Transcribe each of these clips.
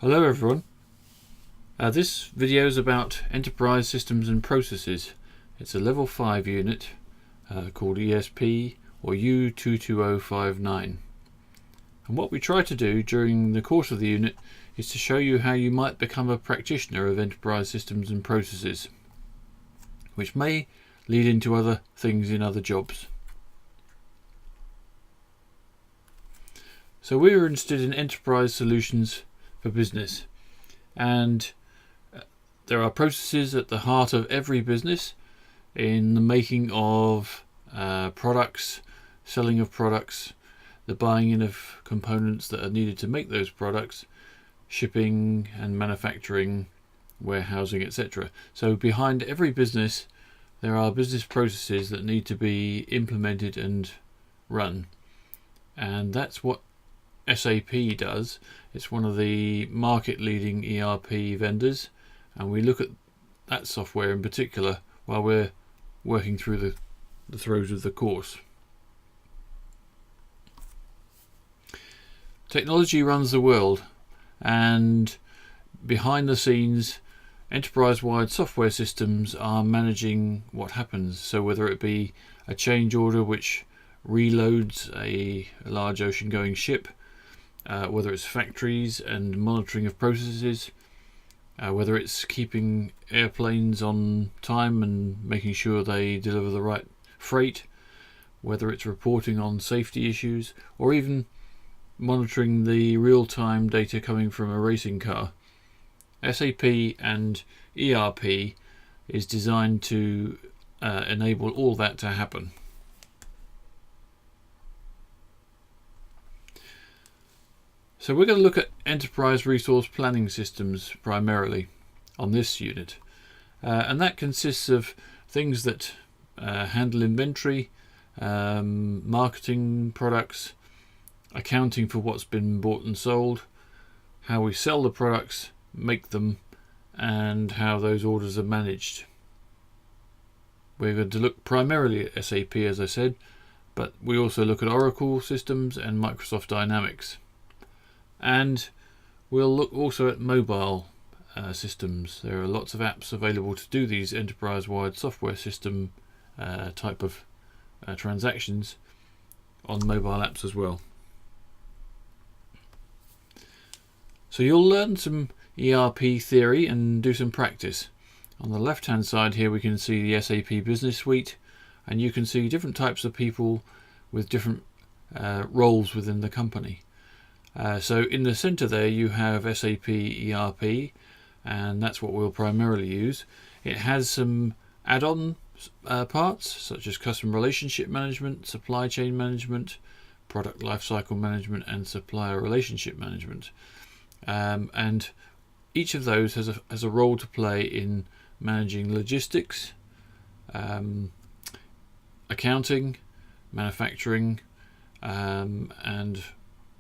Hello everyone. This video is about Enterprise Systems and Processes. It's a level 5 unit called ESP or U22059. And what we try to do during the course of the unit is to show you how you might become a practitioner of Enterprise Systems and Processes, which may lead into other things in other jobs. So we're interested in enterprise solutions for business, and there are processes at the heart of every business in the making of products, selling of products, the buying in of components that are needed to make those products, shipping and manufacturing, warehousing, etc. So behind every business there are business processes that need to be implemented and run, and that's what SAP does. It's one of the market leading ERP vendors, and we look at that software in particular while we're working through the throes of the course. Technology runs the world, and behind the scenes enterprise-wide software systems are managing what happens. So whether it be a change order which reloads a large ocean-going ship, whether it's factories and monitoring of processes, whether it's keeping airplanes on time and making sure they deliver the right freight, whether it's reporting on safety issues, or even monitoring the real-time data coming from a racing car. SAP and ERP is designed to enable all that to happen. So we're going to look at enterprise resource planning systems primarily on this unit, and that consists of things that handle inventory, marketing products, accounting for what's been bought and sold, how we sell the products, make them, and how those orders are managed. We're going to look primarily at SAP, as I said, but we also look at Oracle systems and Microsoft Dynamics. And we'll look also at mobile systems. There are lots of apps available to do these enterprise-wide software system type of transactions on mobile apps as well. So you'll learn some ERP theory and do some practice. On the left hand side here we can see the SAP Business Suite, and you can see different types of people with different roles within the company. So in the center there you have SAP ERP, and that's what we'll primarily use. It has some add-on parts such as customer relationship management, supply chain management, product lifecycle management, and supplier relationship management. And each of those has a role to play in managing logistics, accounting, manufacturing, and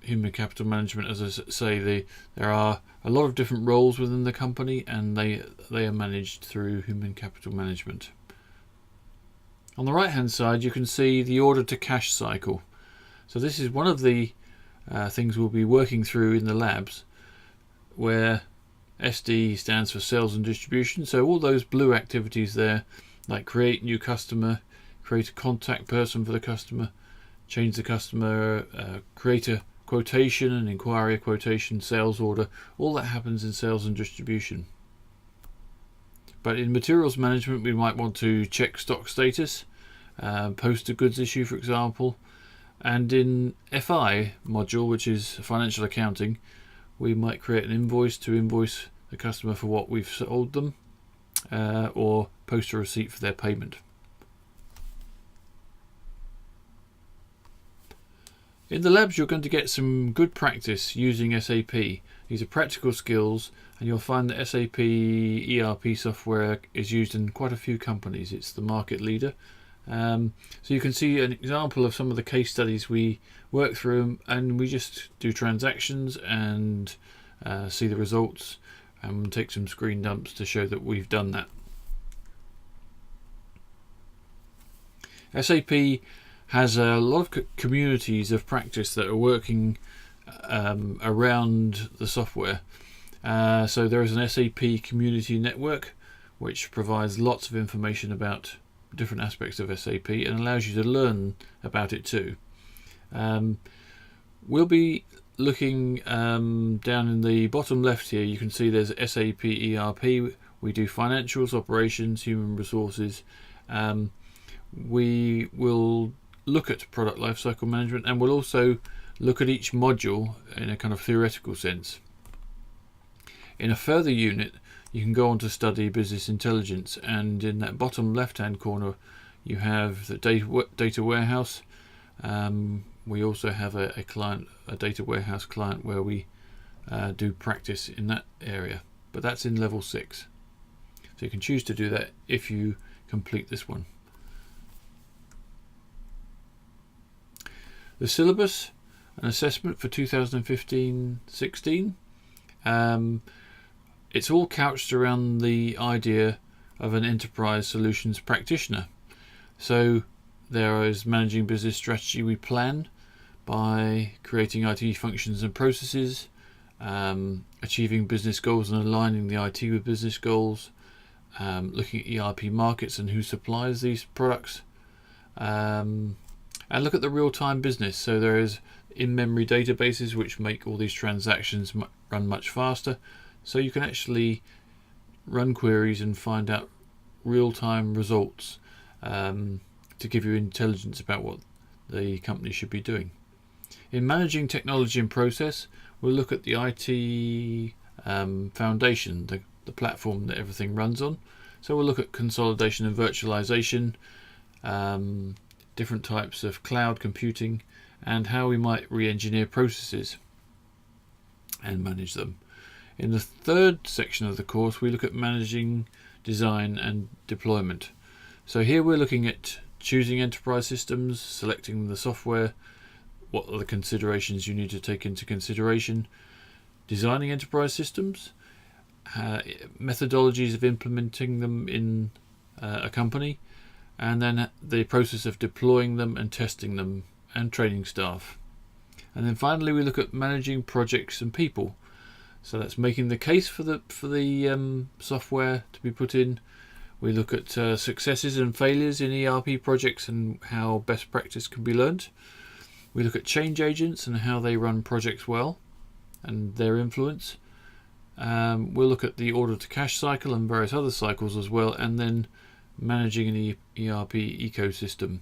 human capital management. As I say, there are a lot of different roles within the company, and they are managed through human capital management. On the right hand side you can see the order to cash cycle. So this is one of the things we'll be working through in the labs, where SD stands for sales and distribution. So all those blue activities there, like create new customer, create a contact person for the customer, change the customer, create a quotation, an inquiry, quotation, sales order, all that happens in sales and distribution. But in materials management we might want to check stock status, post a goods issue for example, and in FI module, which is financial accounting, we might create an invoice to invoice the customer for what we've sold them, or post a receipt for their payment. In the labs you're going to get some good practice using SAP. These are practical skills, and you'll find that SAP ERP software is used in quite a few companies. It's the market leader. So you can see an example of some of the case studies we work through, and we just do transactions and see the results and take some screen dumps to show that we've done that. SAP has a lot of communities of practice that are working around the software, So there is an SAP Community network which provides lots of information about different aspects of SAP and allows you to learn about it too. We'll be looking down in the bottom left here. You can see there's SAP ERP. We do financials, operations, human resources. We will look at product lifecycle management, and we'll also look at each module in a kind of theoretical sense. In a further unit, you can go on to study business intelligence, and in that bottom left hand corner you have the data warehouse. We also have a data warehouse client where we do practice in that area, but that's in level 6. So you can choose to do that if you complete this one. The syllabus, an assessment for 2015-16. It's all couched around the idea of an enterprise solutions practitioner. So there is managing business strategy. We plan by creating IT functions and processes, achieving business goals and aligning the IT with business goals, looking at ERP markets and who supplies these products, and look at the real-time business. So there is in-memory databases which make all these transactions run much faster, so you can actually run queries and find out real-time results to give you intelligence about what the company should be doing. In managing technology and process, we'll look at the IT foundation, the platform that everything runs on. So we'll look at consolidation and virtualization, different types of cloud computing, and how we might re-engineer processes and manage them. In the third section of the course, we look at managing design and deployment. So here we're looking at choosing enterprise systems, selecting the software, what are the considerations you need to take into consideration, designing enterprise systems, methodologies of implementing them in a company, and then the process of deploying them and testing them and training staff. And then finally we look at managing projects and people. So that's making the case for the software to be put in. We look at successes and failures in ERP projects and how best practice can be learned. We look at change agents and how they run projects well and their influence. We'll look at the order to cash cycle and various other cycles as well, and then managing an ERP ecosystem.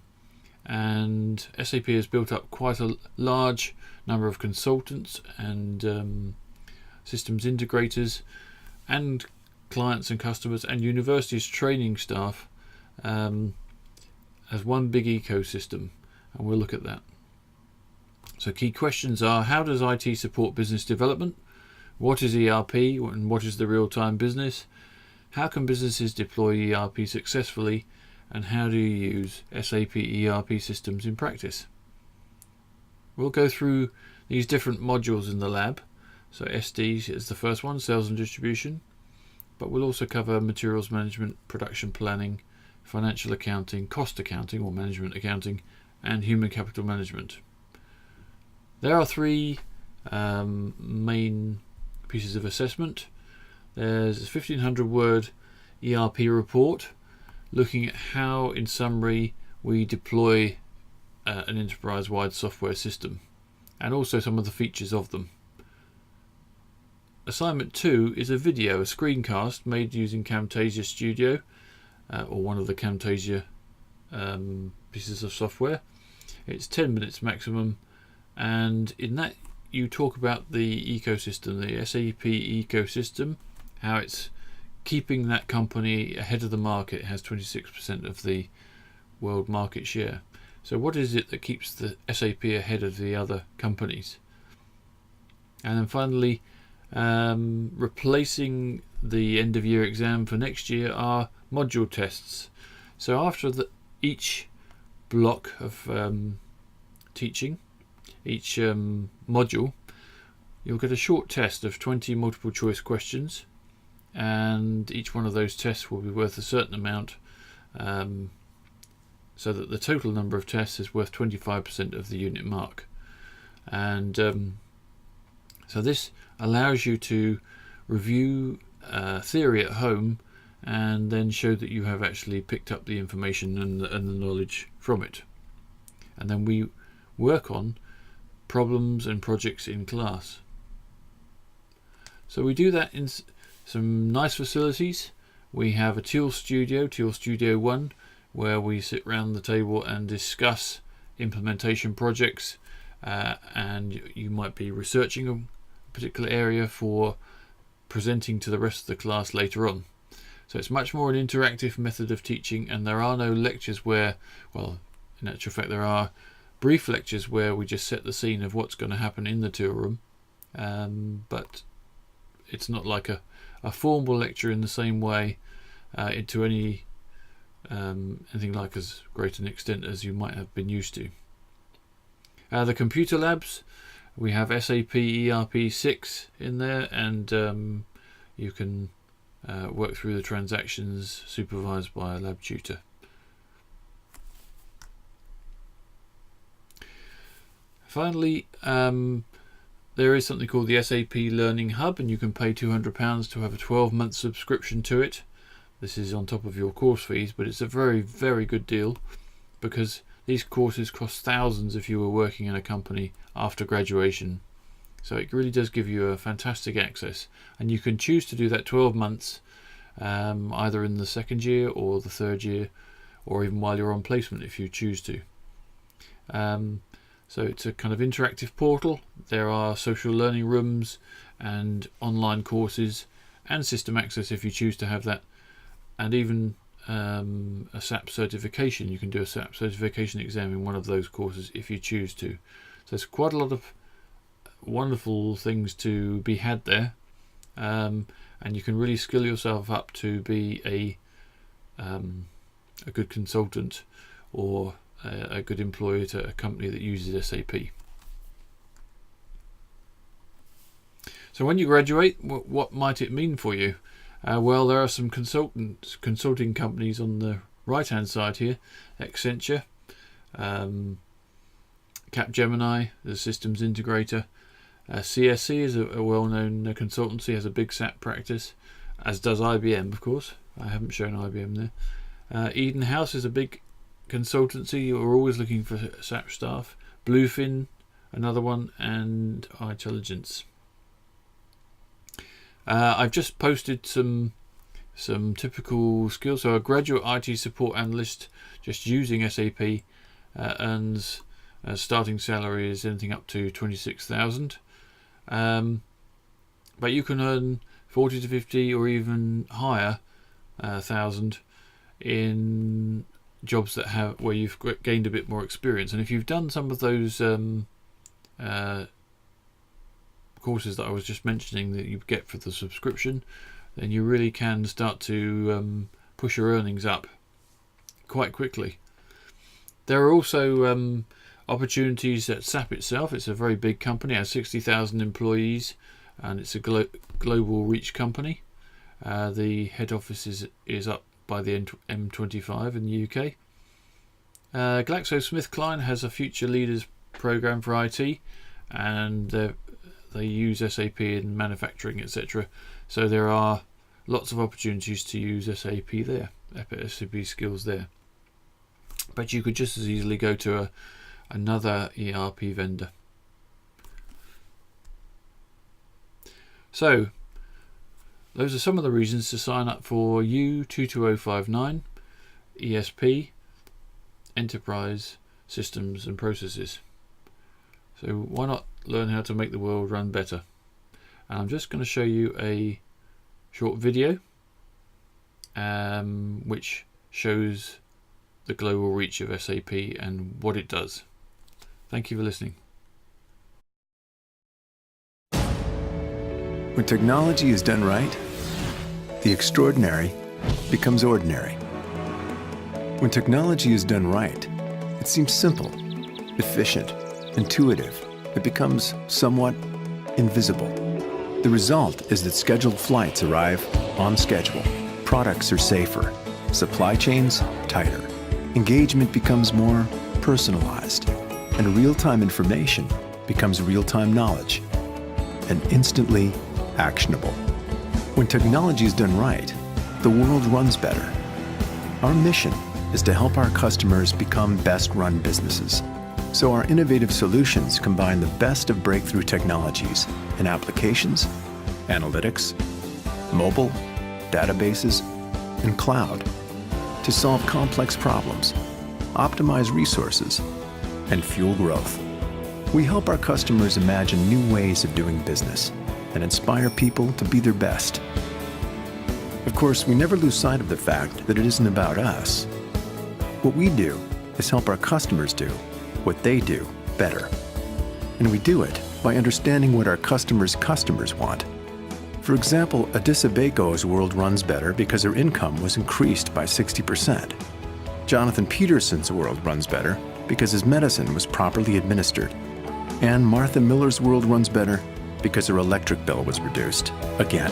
And SAP has built up quite a large number of consultants and systems integrators and clients and customers and universities training staff as one big ecosystem, and we'll look at that. So key questions are: how does IT support business development? What is ERP and what is the real-time business? How can businesses deploy ERP successfully, and how do you use SAP ERP systems in practice? We'll go through these different modules in the lab. So SD is the first one, sales and distribution, but we'll also cover materials management, production planning, financial accounting, cost accounting or management accounting, and human capital management. There are 3 main pieces of assessment. There's a 1500 word ERP report looking at how, in summary, we deploy an enterprise-wide software system and also some of the features of them. Assignment 2 is a video, a screencast made using Camtasia Studio or one of the Camtasia pieces of software. It's 10 minutes maximum, and in that you talk about the ecosystem, the SAP ecosystem, how it's keeping that company ahead of the market. It has 26% of the world market share. So what is it that keeps the SAP ahead of the other companies? And then finally, replacing the end of year exam for next year are module tests. So after each block of teaching, each module, you'll get a short test of 20 multiple choice questions, and each one of those tests will be worth a certain amount, so that the total number of tests is worth 25% of the unit mark. And so this allows you to review theory at home and then show that you have actually picked up the information and the knowledge from it. And then we work on problems and projects in class. So we do that in some nice facilities. We have a Tool Studio 1, where we sit round the table and discuss implementation projects, and you might be researching a particular area for presenting to the rest of the class later on. So it's much more an interactive method of teaching, and there are no lectures where, well, in actual fact there are brief lectures where we just set the scene of what's going to happen in the tool room, but it's not like a formal lecture in the same way into anything like as great an extent as you might have been used to. The computer labs, we have SAP ERP 6 in there, and you can work through the transactions supervised by a lab tutor. Finally, there is something called the SAP Learning Hub, and you can pay £200 to have a 12-month subscription to it. This is on top of your course fees, but it's a very, very good deal, because these courses cost thousands if you were working in a company after graduation. So it really does give you a fantastic access, and you can choose to do that 12 months either in the second year or the third year, or even while you're on placement if you choose to. So it's a kind of interactive portal. There are social learning rooms and online courses and system access if you choose to have that, and even a SAP certification. You can do a SAP certification exam in one of those courses if you choose to. So there's quite a lot of wonderful things to be had there, and you can really skill yourself up to be a good consultant or a good employee to a company that uses SAP. So when you graduate, what might it mean for you? Well, there are some consulting companies on the right hand side here. Accenture, Capgemini, the systems integrator. CSC is a well-known consultancy, has a big SAP practice, as does IBM, of course. I haven't shown IBM there. Eden House is a big consultancy. You're always looking for SAP staff. Bluefin, another one, and iTelligence. I've just posted some typical skills. So a graduate IT support analyst just using SAP earns starting salary is anything up to 26,000. But you can earn 40 to 50 or even higher thousand in jobs that have where you've gained a bit more experience. And if you've done some of those courses that I was just mentioning that you get for the subscription, then you really can start to push your earnings up quite quickly. There are also opportunities at SAP itself. It's a very big company, has 60,000 employees, and it's a global reach company. The head office is up by the M25 in the UK. GlaxoSmithKline has a Future Leaders program for IT, and they use SAP in manufacturing, etc. So there are lots of opportunities to use SAP there, SAP skills there. But you could just as easily go to another ERP vendor. So those are some of the reasons to sign up for U22059 ESP Enterprise Systems and Processes. So why not learn how to make the world run better? And I'm just going to show you a short video which shows the global reach of SAP and what it does. Thank you for listening. When technology is done right, the extraordinary becomes ordinary. When technology is done right, it seems simple, efficient, intuitive. It becomes somewhat invisible. The result is that scheduled flights arrive on schedule. Products are safer. Supply chains tighter. Engagement becomes more personalized. And real-time information becomes real-time knowledge and instantly actionable. When technology is done right, the world runs better. Our mission is to help our customers become best-run businesses. So our innovative solutions combine the best of breakthrough technologies in applications, analytics, mobile, databases, and cloud to solve complex problems, optimize resources, and fuel growth. We help our customers imagine new ways of doing business and inspire people to be their best. Of course, we never lose sight of the fact that it isn't about us. What we do is help our customers do what they do better. And we do it by understanding what our customers' customers want. For example, Adissa Baco's world runs better because her income was increased by 60%. Jonathan Peterson's world runs better because his medicine was properly administered. And Martha Miller's world runs better because her electric bill was reduced again.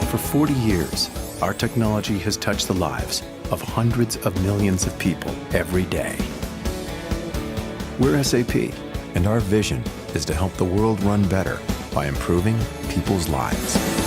For 40 years, our technology has touched the lives of hundreds of millions of people every day. We're SAP, and our vision is to help the world run better by improving people's lives.